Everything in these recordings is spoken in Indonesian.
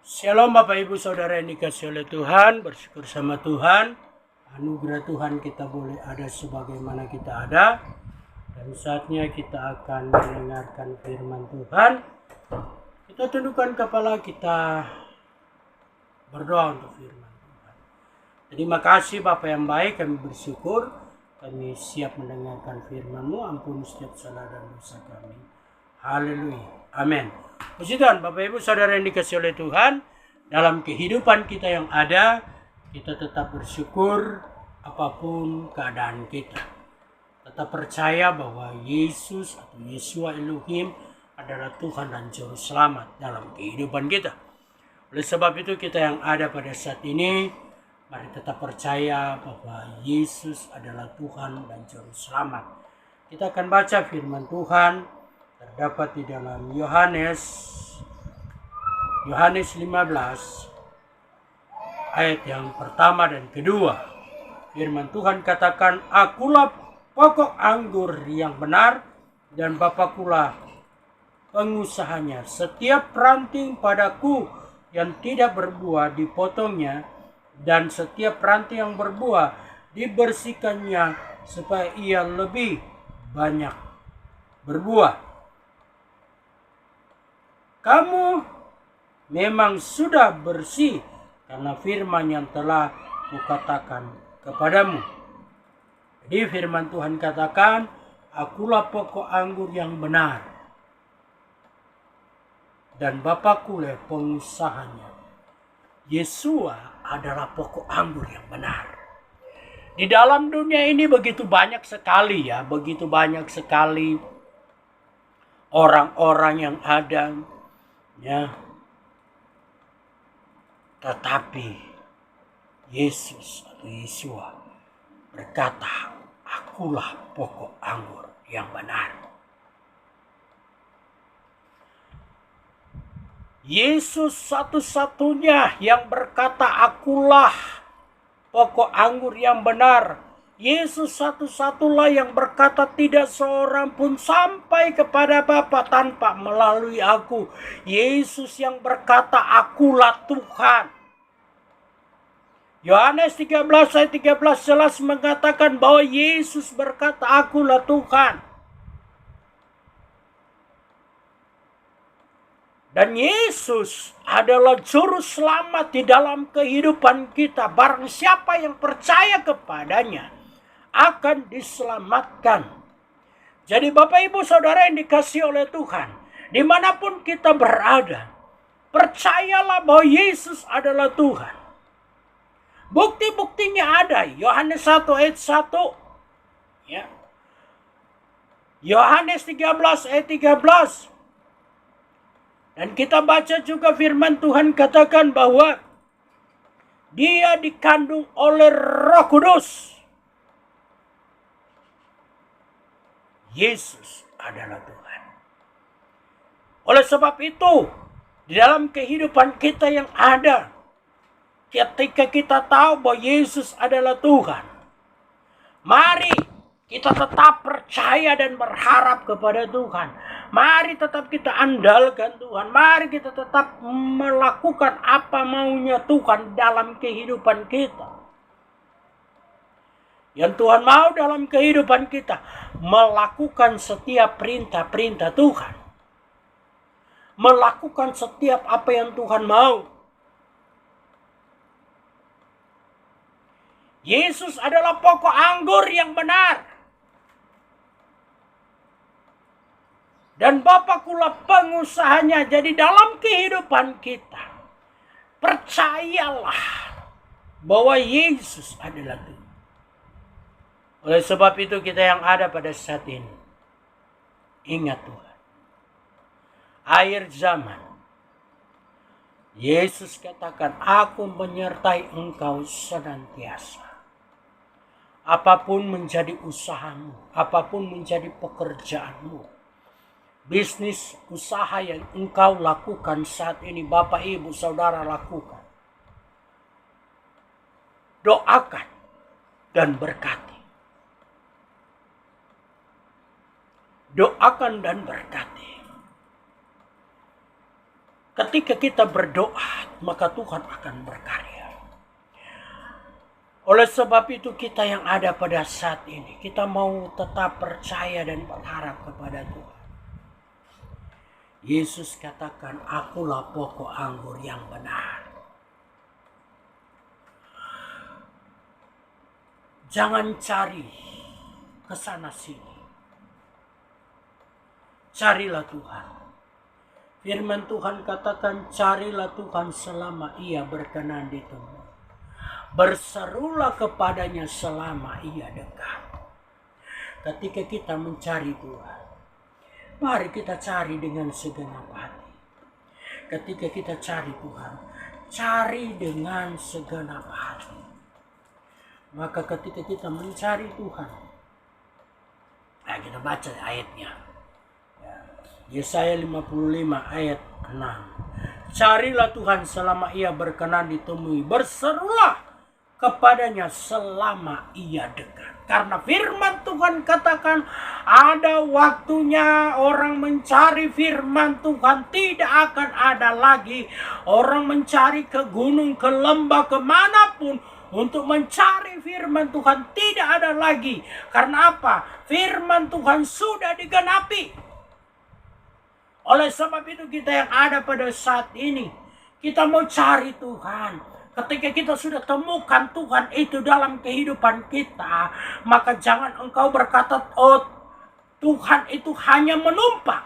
Shalom Bapak Ibu Saudara yang dikasihi oleh Tuhan, bersyukur sama Tuhan. Anugerah Tuhan kita boleh ada sebagaimana kita ada. Dan saatnya kita akan mendengarkan firman Tuhan. Kita tundukkan kepala, kita berdoa untuk firman Tuhan. Terima kasih Bapak yang baik, kami bersyukur. Kami siap mendengarkan firman-Mu, ampuni setiap salah dan dosa kami. Haleluya. Amin. Puji Tuhan, Bapak Ibu Saudara yang dikasihi oleh Tuhan, dalam kehidupan kita yang ada, kita tetap bersyukur apapun keadaan kita. Tetap percaya bahwa Yesus atau Yeshua Elohim adalah Tuhan dan Juru Selamat dalam kehidupan kita. Oleh sebab itu kita yang ada pada saat ini, mari tetap percaya bahwa Yesus adalah Tuhan dan Juru Selamat. Kita akan baca firman Tuhan terdapat di dalam Yohanes 15 ayat yang pertama dan kedua. Firman Tuhan katakan, "Akulah pokok anggur yang benar dan Bapakulah pengusahanya. Setiap ranting padaku yang tidak berbuah dipotongnya, dan setiap ranting yang berbuah dibersihkannya supaya ia lebih banyak berbuah. Kamu memang sudah bersih karena firman yang telah kukatakan kepadamu." Jadi firman Tuhan katakan, "Akulah pokok anggur yang benar dan Bapakulah pengusahanya." Yeshua adalah pokok anggur yang benar. Di dalam dunia ini begitu banyak sekali orang-orang yang ada, ya. Tetapi Yesus atau Yeshua berkata, "Akulah pokok anggur yang benar." Yesus satu-satunya yang berkata, "Akulah pokok anggur yang benar." Yesus satu-satulah yang berkata, "Tidak seorang pun sampai kepada Bapa tanpa melalui aku." Yesus yang berkata, "Akulah Tuhan." Yohanes 13 ayat 13 jelas mengatakan bahwa Yesus berkata, "Akulah Tuhan." Dan Yesus adalah juru selamat di dalam kehidupan kita. Barang siapa yang percaya kepadanya akan diselamatkan. Jadi Bapak Ibu Saudara yang dikasihi oleh Tuhan, dimanapun kita berada, percayalah bahwa Yesus adalah Tuhan. Bukti-buktinya ada. Yohanes 1 ayat 1. Ya. Yohanes 13 ayat 13. Dan kita baca juga firman Tuhan katakan bahwa dia dikandung oleh Roh Kudus. Yesus adalah Tuhan. Oleh sebab itu, di dalam kehidupan kita yang ada, ketika kita tahu bahwa Yesus adalah Tuhan, mari kita tetap percaya dan berharap kepada Tuhan. Mari tetap kita andalkan Tuhan. Mari kita tetap melakukan apa maunya Tuhan dalam kehidupan kita. Yang Tuhan mau dalam kehidupan kita, melakukan setiap perintah-perintah Tuhan. Melakukan setiap apa yang Tuhan mau. Yesus adalah pokok anggur yang benar. Dan Bapakulah pengusahanya. Jadi dalam kehidupan kita, percayalah bahwa Yesus adalah Tuhan. Oleh sebab itu kita yang ada pada saat ini, ingat Tuhan. Akhir zaman, Yesus katakan, "Aku menyertai engkau senantiasa." Apapun menjadi usahamu, apapun menjadi pekerjaanmu, bisnis, usaha yang engkau lakukan saat ini, Bapak, Ibu, Saudara lakukan. Doakan dan berkati. Doakan dan berkati. Ketika kita berdoa, maka Tuhan akan berkarya. Oleh sebab itu kita yang ada pada saat ini, kita mau tetap percaya dan berharap kepada Tuhan. Yesus katakan, akulah pokok anggur yang benar. Jangan cari kesana sini. Carilah Tuhan. Firman Tuhan katakan, carilah Tuhan selama ia berkenan ditemui. Berserulah kepadanya selama ia dekat. Ketika kita mencari Tuhan, mari kita cari dengan segenap hati. Ketika kita cari Tuhan, cari dengan segenap hati. Maka ketika kita mencari Tuhan, kita baca ayatnya. Yesaya 55 ayat 6. Carilah Tuhan selama ia berkenan ditemui. Berserulah kepadanya selama ia dekat. Karena firman Tuhan katakan, ada waktunya orang mencari firman Tuhan, tidak akan ada lagi orang mencari ke gunung, ke lembah, kemanapun untuk mencari firman Tuhan, tidak ada lagi. Karena apa? Firman Tuhan sudah digenapi. Oleh sebab itu kita yang ada pada saat ini, kita mau cari Tuhan. Ketika kita sudah temukan Tuhan itu dalam kehidupan kita, maka jangan engkau berkata, oh Tuhan itu hanya menumpang.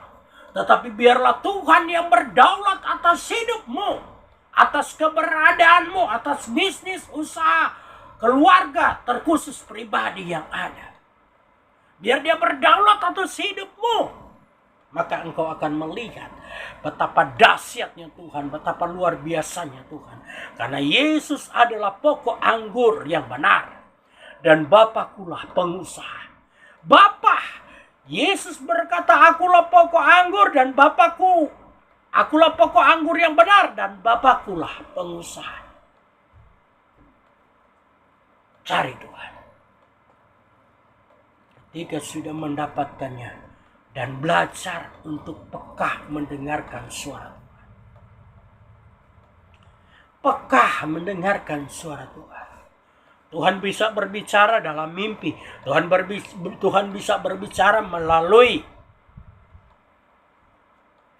Tetapi biarlah Tuhan yang berdaulat atas hidupmu, atas keberadaanmu, atas bisnis, usaha, keluarga, terkhusus pribadi yang ada. Biar dia berdaulat atas hidupmu. Maka engkau akan melihat betapa dahsyatnya Tuhan, betapa luar biasanya Tuhan. Karena Yesus adalah pokok anggur yang benar. Dan Bapakkulah pengusaha. Bapa, Yesus berkata, akulah pokok anggur dan Bapakku. Akulah pokok anggur yang benar dan Bapakkulah pengusaha. Cari Tuhan. Ketika sudah mendapatkannya, dan belajar untuk peka mendengarkan suara Tuhan. Peka mendengarkan suara Tuhan. Tuhan bisa berbicara dalam mimpi. Tuhan bisa berbicara melalui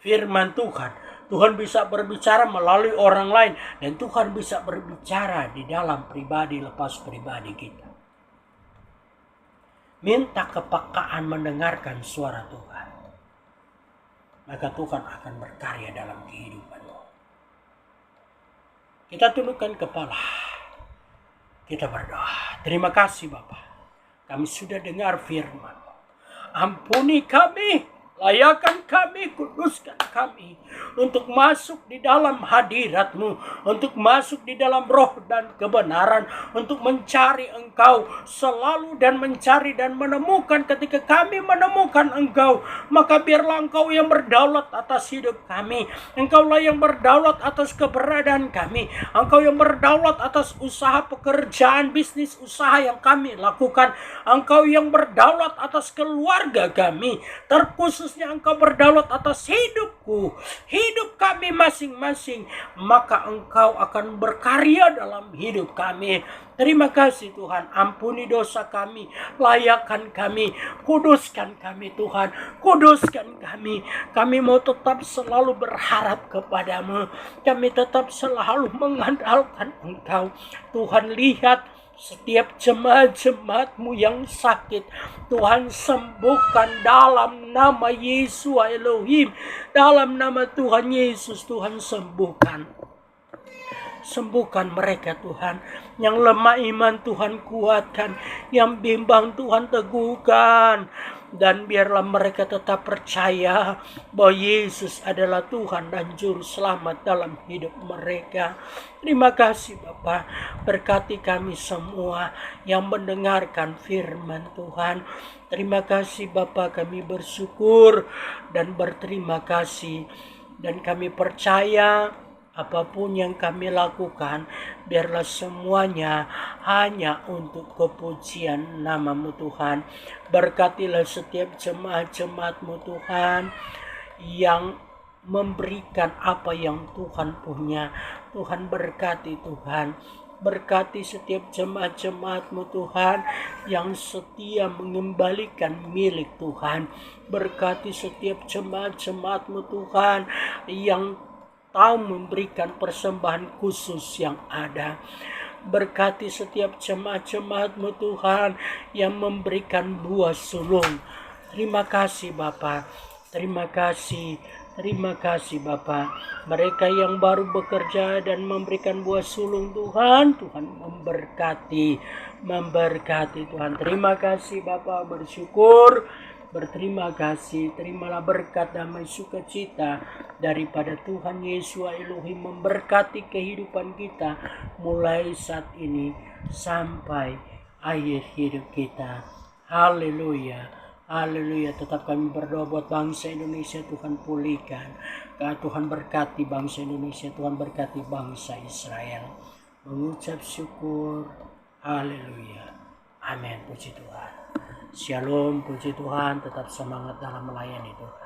firman Tuhan. Tuhan bisa berbicara melalui orang lain. Dan Tuhan bisa berbicara di dalam pribadi lepas pribadi kita. Minta kepekaan mendengarkan suara Tuhan. Maka Tuhan akan berkarya dalam kehidupanmu. Kita tundukkan kepala. Kita berdoa. Terima kasih Bapa. Kami sudah dengar firman. Ampuni kami. Layakan kami, kuduskan kami untuk masuk di dalam hadirat-Mu, untuk masuk di dalam roh dan kebenaran, untuk mencari Engkau selalu dan mencari dan menemukan. Ketika kami menemukan Engkau, maka biarlah Engkau yang berdaulat atas hidup kami. Engkaulah yang berdaulat atas keberadaan kami. Engkau yang berdaulat atas usaha pekerjaan, bisnis usaha yang kami lakukan. Engkau yang berdaulat atas keluarga kami, terkhususnya Engkau berdaulat atas hidupku, hidup kami masing-masing, maka Engkau akan berkarya dalam hidup kami. Terima kasih Tuhan, ampuni dosa kami, layakkan kami, kuduskan kami Tuhan, kuduskan kami. Kami mau tetap selalu berharap kepadamu, kami tetap selalu mengandalkan Engkau. Tuhan, lihat setiap jemaat-jemaat-Mu yang sakit, Tuhan sembuhkan dalam nama Yesus Elohim. Dalam nama Tuhan Yesus, Tuhan sembuhkan. Sembuhkan mereka Tuhan. Yang lemah iman Tuhan kuatkan. Yang bimbang Tuhan teguhkan. Dan biarlah mereka tetap percaya bahwa Yesus adalah Tuhan dan Juru Selamat dalam hidup mereka. Terima kasih Bapa. Berkati kami semua yang mendengarkan firman Tuhan. Terima kasih Bapa, kami bersyukur dan berterima kasih. Dan kami percaya apapun yang kami lakukan, biarlah semuanya hanya untuk kepujian nama-Mu Tuhan. Berkatilah setiap jemaat-jemaat-Mu Tuhan yang memberikan apa yang Tuhan punya. Tuhan berkati Tuhan. Berkati setiap jemaat-jemaat-Mu Tuhan yang setia mengembalikan milik Tuhan. Berkati setiap jemaat-jemaat-Mu Tuhan yang tahu memberikan persembahan khusus yang ada. Berkati setiap jemaat-jemaat-Mu Tuhan yang memberikan buah sulung. Terima kasih Bapa. Terima kasih. Terima kasih Bapa. Mereka yang baru bekerja dan memberikan buah sulung Tuhan, Tuhan memberkati. Memberkati Tuhan. Terima kasih Bapa, bersyukur. Berterima kasih. Terimalah berkat damai sukacita daripada Tuhan Yesus Elohim memberkati kehidupan kita mulai saat ini sampai akhir hidup kita. Haleluya. Haleluya. Tetap kami berdoa buat bangsa Indonesia, Tuhan pulihkan. Tuhan berkati bangsa Indonesia, Tuhan berkati bangsa Israel. Mengucap syukur. Haleluya. Amin. Puji Tuhan. Shalom. Puji Tuhan. Tetap semangat dalam melayani Tuhan.